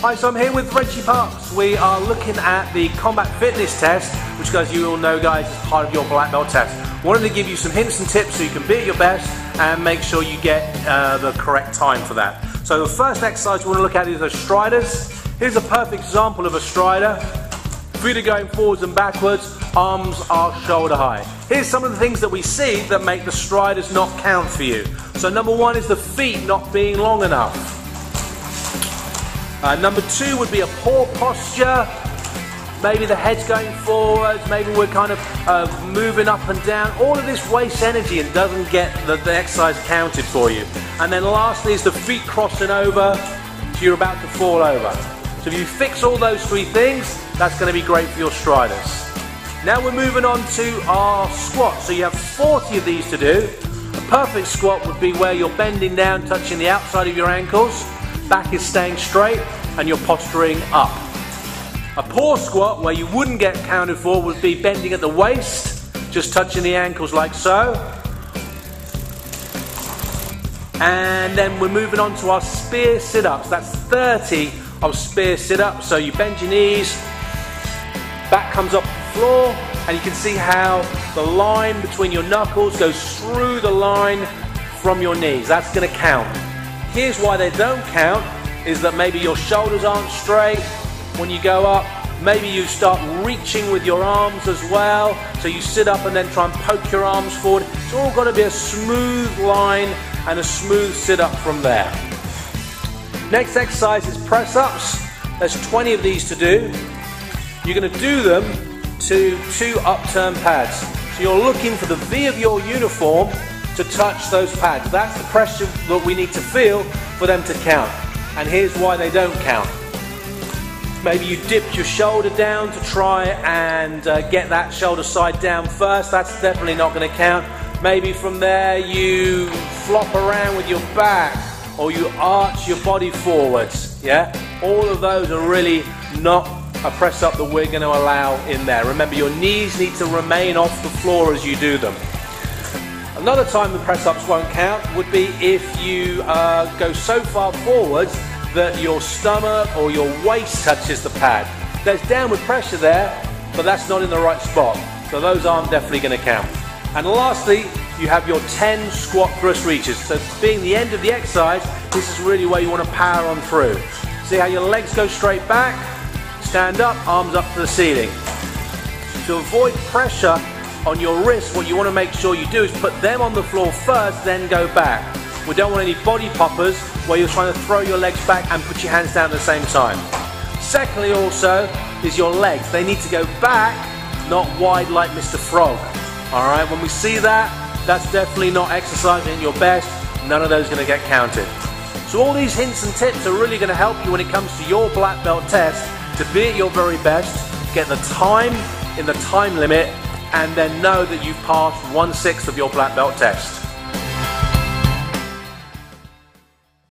Hi, so I'm here with Renshi Parks. We are looking at the combat fitness test, which, guys, you all know, guys, is part of your black belt test. Wanted to give you some hints and tips so you can be at your best and make sure you get the correct time for that. So the first exercise we want to look at is the striders. Here's a perfect example of a strider. Feet are going forwards and backwards, arms are shoulder high. Here's some of the things that we see that make the striders not count for you. So number one is the feet not being long enough. Number two would be a poor posture. Maybe the head's going forwards, maybe we're kind of moving up and down. All of this wastes energy and doesn't get the exercise counted for you. And then lastly is the feet crossing over, so you're about to fall over. So if you fix all those three things, that's going to be great for your striders. Now we're moving on to our squat. So you have 40 of these to do. A perfect squat would be where you're bending down, touching the outside of your ankles, back is staying straight, and you're posturing up. A poor squat, where you wouldn't get counted for, would be bending at the waist, just touching the ankles like so. And then we're moving on to our spear sit-ups. That's 30 of spear sit-ups. So you bend your knees, back comes up the floor, and you can see how the line between your knuckles goes through the line from your knees. That's going to count. Here's why they don't count, is that maybe your shoulders aren't straight when you go up. Maybe you start reaching with your arms as well. So you sit up and then try and poke your arms forward. It's all got to be a smooth line and a smooth sit-up from there. Next exercise is press-ups. There's 20 of these to do. You're going to do them to 2 upturned pads. So you're looking for the V of your uniform to touch those pads. That's the pressure that we need to feel for them to count. And here's why they don't count. Maybe you dipped your shoulder down to try and get that shoulder side down first. That's definitely not going to count. Maybe from there you flop around with your back, or you arch your body forwards. Yeah? All of those are really not a press up that we're going to allow in there. Remember, your knees need to remain off the floor as you do them. Another time the press-ups won't count would be if you go so far forwards that your stomach or your waist touches the pad. There's downward pressure there, but that's not in the right spot. So those aren't definitely going to count. And lastly, you have your 10 squat thrust reaches. So being the end of the exercise, this is really where you want to power on through. See how your legs go straight back, stand up, arms up to the ceiling. To avoid pressure on your wrists, what you want to make sure you do is put them on the floor first, then go back. We don't want any body poppers where you're trying to throw your legs back and put your hands down at the same time. Secondly also is your legs. They need to go back, not wide like Mr. Frog. Alright, when we see that, that's definitely not exercising at your best. None of those are going to get counted. So all these hints and tips are really going to help you when it comes to your black belt test to be at your very best, get the time in the time limit, and then know that you've passed 1/6 of your black belt test.